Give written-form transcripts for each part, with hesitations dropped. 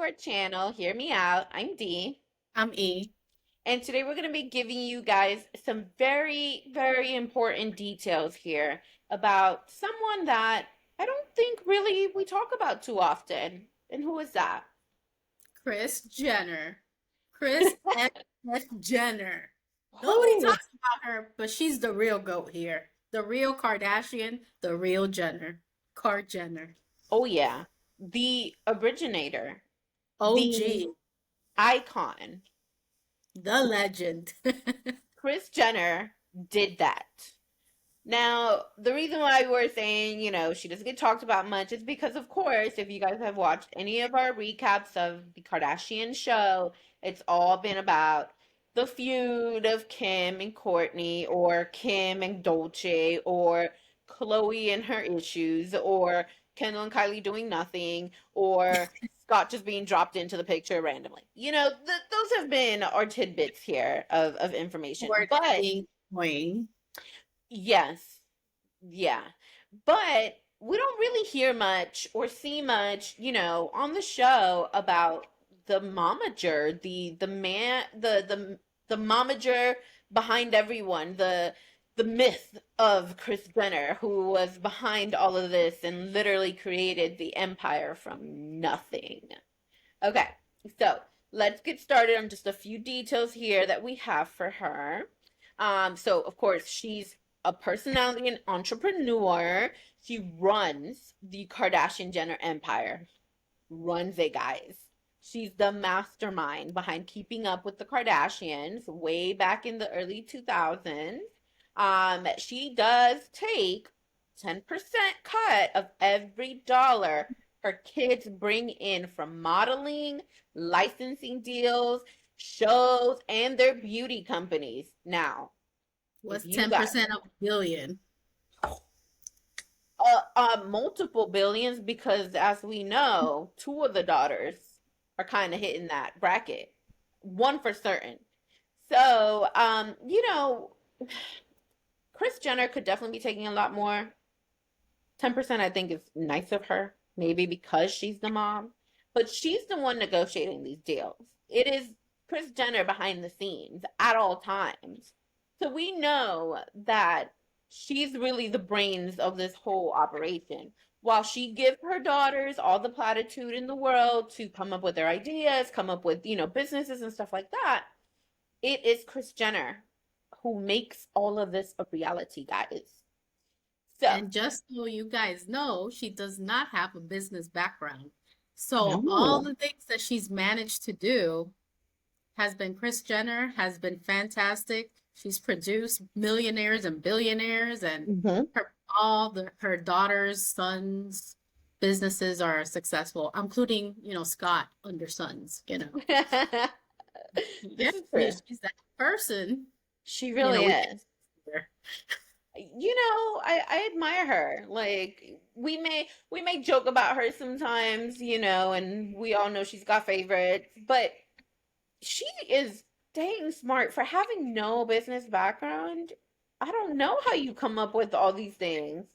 to our channel. Hear me out. I'm Dee. I'm E. And today we're going to be giving you guys some very, very important details here about someone that I don't think really we talk about too often. And who is that? Kris Jenner. Kris F. Jenner. Nobody Who? talks about her, but she's the real goat here. The real Kardashian, the real Jenner. KarJenner. Oh, yeah. The originator, the OG. icon. The legend. Kris Jenner did that. Now, the reason why we're saying, she doesn't get talked about much is because, of course, if you guys have watched any of our recaps of the Kardashian show, it's all been about the feud of Kim and Kourtney, or Kim and Dolce, or Khloe and her issues, or Kendall and Kylie doing nothing, or Scott just being dropped into the picture randomly. Those have been our tidbits here of information. Word But being coined. yes, yeah. But we don't really hear much or see much, on the show about the momager, the man, the momager behind everyone, the myth of Kris Jenner, who was behind all of this and literally created the empire from nothing. Okay, so let's get started on just a few details here that we have for her. So of course she's a personality and entrepreneur. She runs the Kardashian-Jenner empire. Runs it, guys. She's the mastermind behind keeping up with the Kardashians way back in the early 2000s. She does take 10% cut of every dollar her kids bring in from modeling, licensing deals, shows, and their beauty companies. Now, if What's you got 10% of a billion? multiple billions, because as we know, two of the daughters are kind of hitting that bracket. One for certain. So, Kris Jenner could definitely be taking a lot more. 10% I think is nice of her, maybe because she's the mom, but she's the one negotiating these deals. It is Kris Jenner behind the scenes at all times. So we know that she's really the brains of this whole operation. While she gives her daughters all the platitude in the world to come up with their ideas, come up with, businesses and stuff like that, it is Kris Jenner who makes all of this a reality, guys. So, And just so you guys know, she does not have a business background. So all no. the things that she's managed to do has been Kris Jenner, has been fantastic. She's produced millionaires and billionaires, and Mhm. her daughters, sons, businesses are successful, including, Scott under sons. This Yeah, is I mean, true. she's that person, She really we can is. see her. I admire her. Like we may joke about her sometimes, and we all know she's got favorites, but she is dang smart for having no business background. I don't know how you come up with all these things.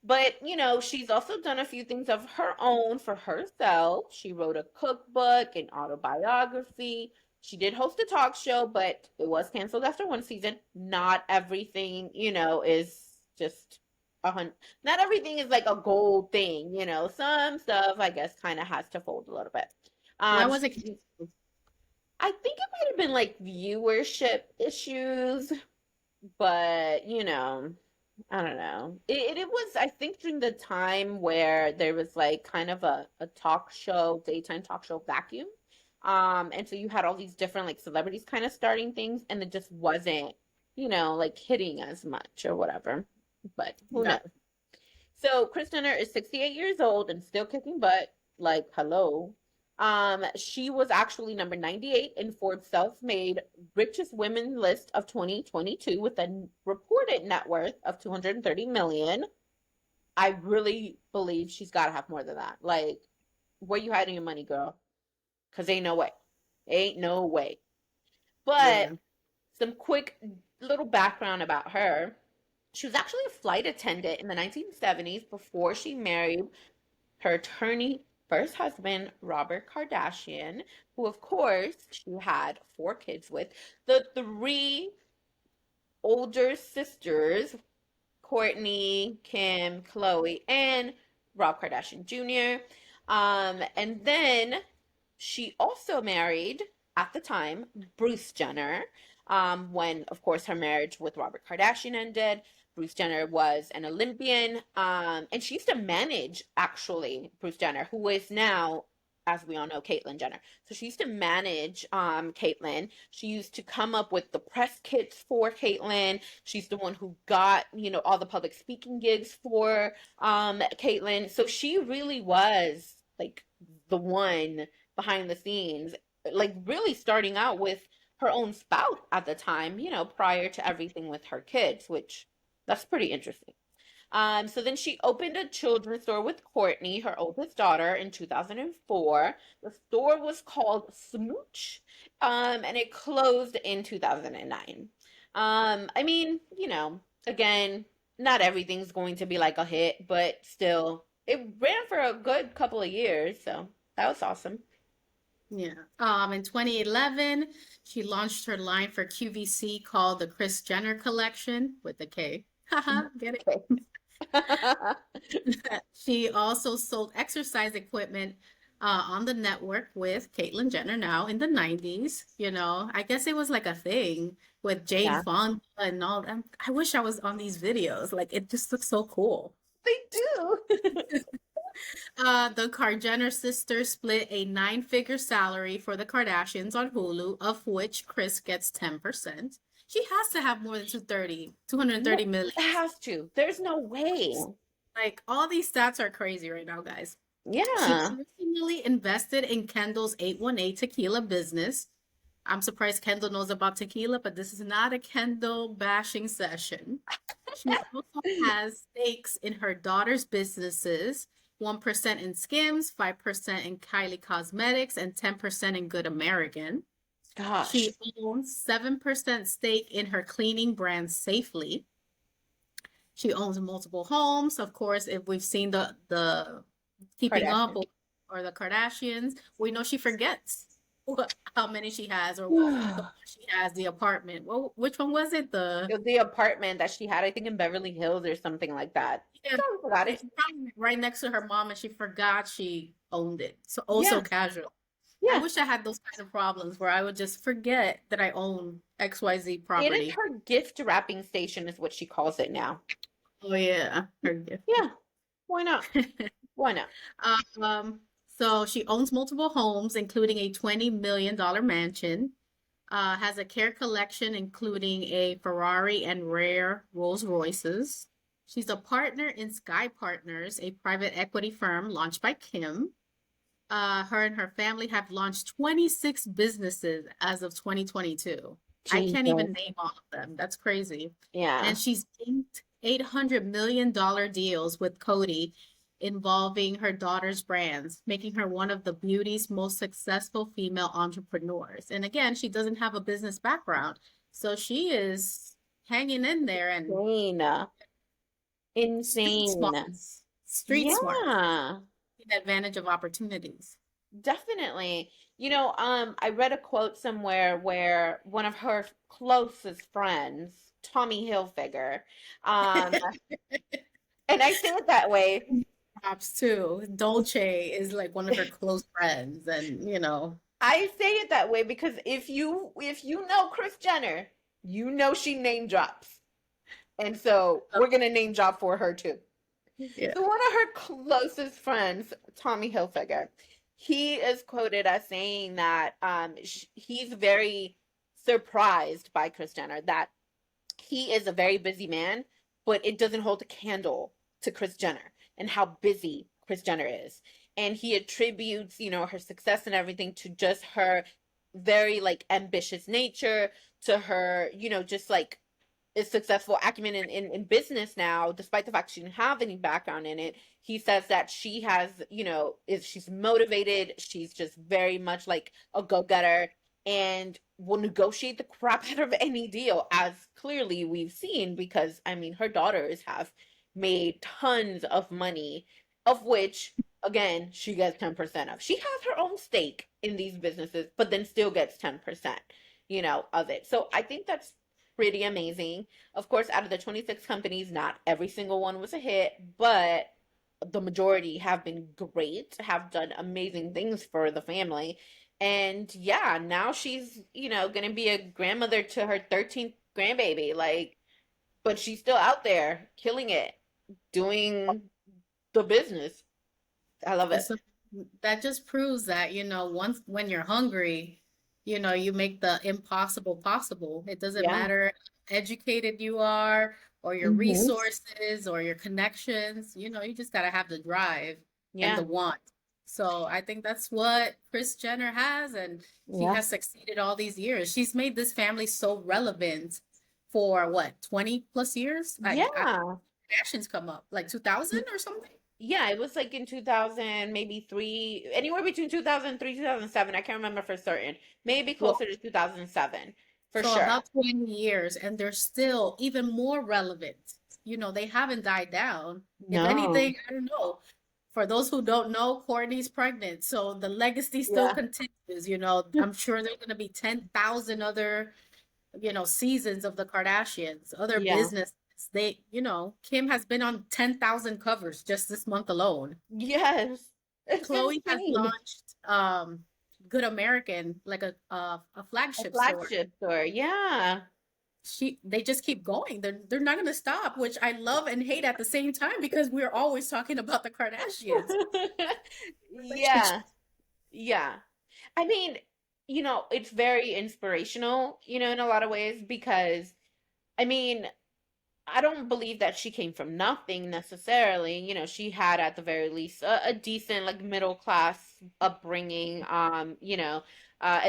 But, she's also done a few things of her own for herself. She wrote a cookbook, an autobiography. She did host a talk show, but it was canceled after one season. Not everything, is just not everything is like a gold thing, Some stuff, I guess, kind of has to fold a little bit. Why was it She canceled? I think it might have been like viewership issues, but I don't know. It was, I think, during the time where there was like kind of a talk show, daytime talk show vacuum. And so you had all these different like celebrities kind of starting things, and it just wasn't, like hitting as much or whatever. But who Yeah. knows? So Kris Jenner is 68 years old and still kicking butt. Like, hello. She was actually number 98 in Forbes self-made richest women list of 2022 with a reported net worth of 230 million. I really believe she's got to have more than that. Like, where you hiding your money, girl? Because ain't no way. Ain't no way. But Yeah. some quick little background about her. She was actually a flight attendant in the 1970s before she married her attorney first husband, Robert Kardashian, who, of course, she had 4 kids with. The three older sisters, Courtney, Kim, Chloe, and Rob Kardashian Jr. And then she also married, at the time, Bruce Jenner. When, of course, her marriage with Robert Kardashian ended. Bruce Jenner was an Olympian. And she used to manage, actually, Bruce Jenner, who is now, as we all know, Caitlyn Jenner. So she used to manage Caitlyn. She used to come up with the press kits for Caitlyn. She's the one who got, all the public speaking gigs for Caitlyn. So she really was like the one behind the scenes, like really starting out with her own spout at the time, prior to everything with her kids, which that's pretty interesting. So then she opened a children's store with Courtney, her oldest daughter, in 2004. The store was called Smooch, and it closed in 2009. I mean, again, not everything's going to be like a hit, but still, it ran for a good couple of years, so that was awesome. Yeah. In 2011, she launched her line for QVC called the Kris Jenner Collection with the K. Haha, get it? Okay. She also sold exercise equipment on the network with Caitlyn Jenner now in the 90s. I guess it was like a thing with Jane Yeah, Fonda and all that. I wish I was on these videos. Like, it just looks so cool. they do. The KarJenner sisters split a 9-figure salary for the Kardashians on Hulu, of which Kris gets 10%. She has to have more than 230 What million. has to? There's no way. Like, all these stats are crazy right now, guys. She Yeah. personally invested in Kendall's 818 tequila business. I'm surprised Kendall knows about tequila, but this is not a Kendall bashing session. She also has stakes in her daughter's businesses, 1% in Skims, 5% in Kylie Cosmetics, and 10% in Good American. Gosh. She owns 7% stake in her cleaning brand Safely. She owns multiple homes. Of course, if we've seen the Keeping Up Kardashian. or the Kardashians, we know she forgets how many she has or the one she has, the apartment. Well, which one was it? The apartment that she had, I think in Beverly Hills or something like that. Yeah, Totally forgot it's it. probably right next to her mom and she forgot she owned it. So Yeah, also casual. I yeah. wish I had those kind of problems where I would just forget that I own XYZ It is property. her gift wrapping station, is what she calls it now. Oh yeah, her gift. Yeah. Why not? Why not? Um, so she owns multiple homes, including a $20 million mansion, has a care collection, including a Ferrari and rare Rolls Royces. She's a partner in Sky Partners, a private equity firm launched by Kim. Her and her family have launched 26 businesses as of 2022. I can't Jesus. even name all of them. That's crazy. Yeah. And she's inked $800 million deals with Coty involving her daughter's brands, making her one of the beauty's most successful female entrepreneurs. And again, she doesn't have a business background. So she is hanging in there and Insane. street Insane. smarts, street smarts, Yeah. taking advantage of opportunities. Definitely. I read a quote somewhere where one of her closest friends, Tommy Hilfiger, um, and I say it that way. Props too. Dolce is like one of her close friends, and I say it that way because if you know Kris Jenner, you know she name drops. And so we're gonna name drop for her too. yeah. So one of her closest friends, Tommy Hilfiger, he is quoted as saying that he's very surprised by Kris Jenner, that he is a very busy man, but it doesn't hold a candle to Kris Jenner and how busy Kris Jenner is. And he attributes, her success and everything to just her very like ambitious nature, to her, just like is successful acumen in business now, despite the fact she didn't have any background in it. He says that she has, she's motivated, she's just very much like a go-getter and will negotiate the crap out of any deal, as clearly we've seen, because I mean her daughters have made tons of money, of which again, she gets 10% of. She has her own stake in these businesses, but then still gets 10%, of it. So I think that's pretty amazing. Of course, out of the 26 companies, not every single one was a hit, but the majority have been great, have done amazing things for the family. And yeah, now she's, going to be a grandmother to her 13th grandbaby. Like, but she's still out there killing it, doing the business. I love it. It's a, that just proves that, once when you're hungry, you make the impossible possible. It doesn't Yeah. matter how educated you are or your Hmm. resources or your connections, you just gotta have the drive and the Yeah. want. So I think that's what Kris Jenner has, and she Yeah. has succeeded all these years. She's made this family so relevant for what, 20 plus years? Yeah. Kardashians come up like 2000 or something. Yeah, it was like in 2000, maybe three, anywhere between 2003, 2007. I can't remember for certain. Maybe Well, closer to 2007, for so sure. about 20 years, and they're still even more relevant. They haven't died down. If No. anything, I don't know. For those who don't know, Kourtney's pregnant, so the legacy still Yeah. continues. I'm sure there's going to be 10,000 other, seasons of the Kardashians, other Yeah. businesses. Kim has been on 10,000 covers just this month alone. Yes. It's Chloe has insane. launched Good American, like a A flagship store. flagship store. Yeah. They just keep going. They're not gonna stop, which I love and hate at the same time because we're always talking about the Kardashians relationship. Yeah. Yeah. I mean, it's very inspirational, in a lot of ways because I mean, I don't believe that she came from nothing necessarily. She had at the very least a decent like middle class upbringing. And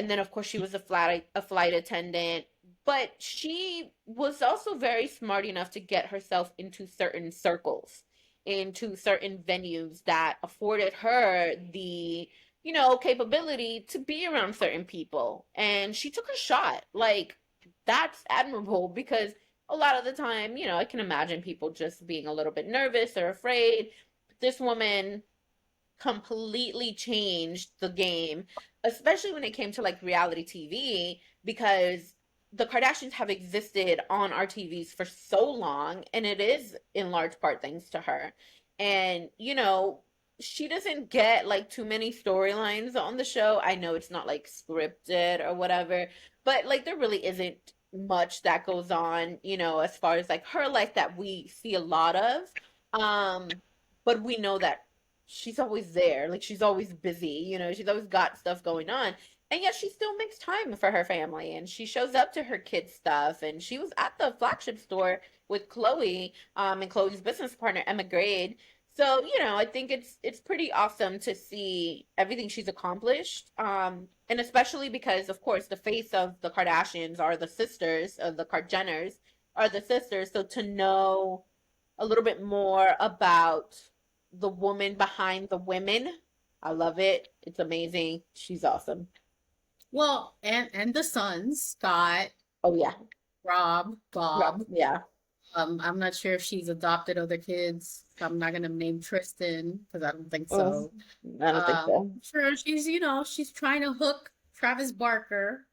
then of course she was a flight attendant, but she was also very smart enough to get herself into certain circles, into certain venues that afforded her the capability to be around certain people. And she took a shot. Like, that's admirable because a lot of the time, I can imagine people just being a little bit nervous or afraid. This woman completely changed the game, especially when it came to like reality TV, because the Kardashians have existed on our TVs for so long, and it is in large part thanks to her. And, she doesn't get like too many storylines on the show. I know it's not like scripted or whatever, but like there really isn't much that goes on, as far as like her life that we see a lot of. Um, but we know that she's always there. Like she's always busy, she's always got stuff going on. And yet she still makes time for her family and she shows up to her kids' stuff. And she was at the flagship store with Chloe, and Chloe's business partner, Emma Grade. So, I think it's pretty awesome to see everything she's accomplished. And especially because, of course, the face of the Kardashians are the sisters, of the KarJenner's are the sisters. So to know a little bit more about the woman behind the women. I love it. It's amazing. She's awesome. Well, and the sons, Scott, Oh yeah. Rob, Right. Bob. Yeah. I'm not sure if she's adopted other kids. I'm not gonna name Tristan because I don't think Oh, so. I don't think so. I'm sure she's trying to hook Travis Barker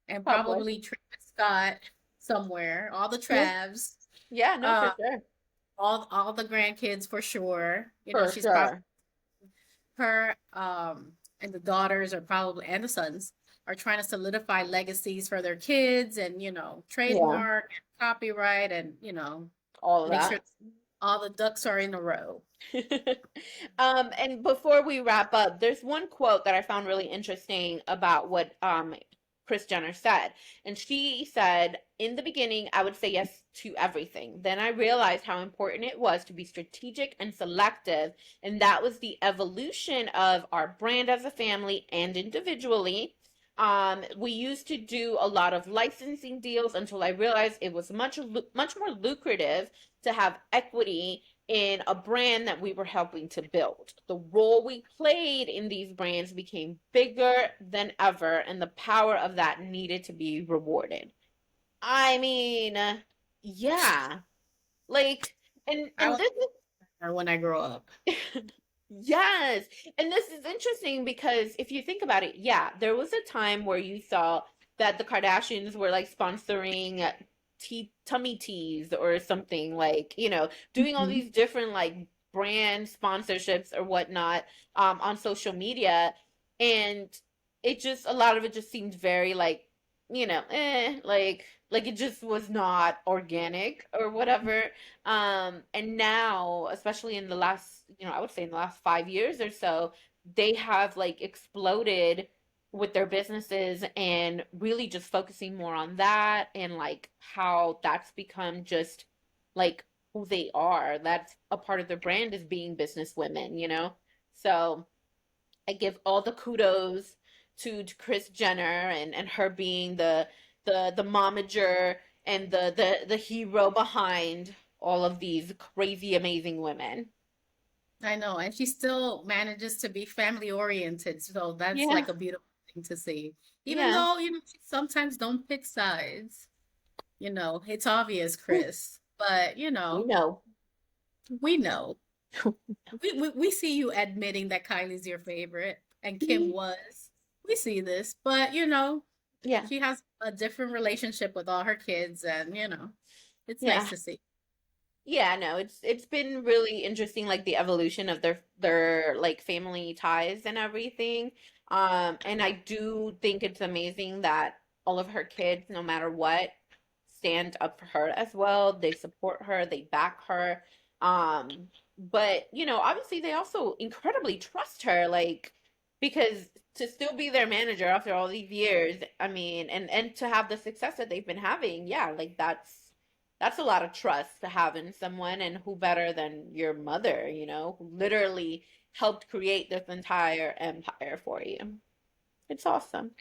and Probably. probably Travis Scott somewhere. All the Yeah. Travs, Yeah, no, for uh, sure. all the grandkids for sure. For She's probably sure. her and the daughters are probably and the sons are trying to solidify legacies for their kids and Yeah. trademark, copyright, and All of make sure that. all the ducks are in a row. And before we wrap up, there's one quote that I found really interesting about what Kris Jenner said. And she said, "In the beginning, I would say yes to everything. Then I realized how important it was to be strategic and selective, and that was the evolution of our brand as a family and individually. We used to do a lot of licensing deals until I realized it was much more lucrative to have equity in a brand that we were helping to build. The role we played in these brands became bigger than ever, and the power of that needed to be rewarded." I mean, yeah, like, and I and want this her when I grow up. is Yes. And this is interesting because if you think about it, yeah, there was a time where you saw that the Kardashians were like sponsoring tummy teas or something like, doing all Mhm. these different like brand sponsorships or whatnot on social media. And it just, a lot of it just seemed very like, like it just was not organic or whatever. And now, especially in the last, I would say in the last 5 years or so, they have like exploded with their businesses and really just focusing more on that and like how that's become just like who they are. That's a part of their brand is being business women. So I give all the kudos to Kris Jenner and her being the momager and the hero behind all of these crazy amazing women. I know, and she still manages to be family oriented, so that's Yeah, like a beautiful thing to see. Even yeah. though, she sometimes don't pick sides. It's obvious, Chris, but We know. we know. We see you admitting that Kylie's your favorite and Kim was. We see this, but Yeah, she has a different relationship with all her kids, and it's nice yeah. to see. Yeah, no, it's been really interesting, like the evolution of their like family ties and everything. And I do think it's amazing that all of her kids, no matter what, stand up for her as well. They support her, they back her. But obviously they also incredibly trust her, like because to still be their manager after all these years, I mean, and to have the success that they've been having, yeah, like that's a lot of trust to have in someone, and who better than your mother, who literally helped create this entire empire for you. It's awesome.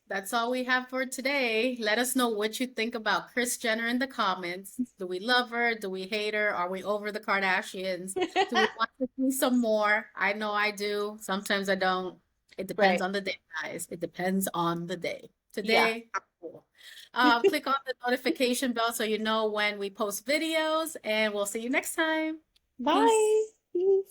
That's all we have for today. Let us know what you think about Kris Jenner in the comments. Do we love her? Do we hate her? Are we over the Kardashians? Do we want to see some more? I know I do. Sometimes I don't. It depends Right. on the day, guys. It depends on the day. Yeah. Today, I'm cool. Click on the notification bell so you know when we post videos, and we'll see you next time. Bye. Peace. Peace.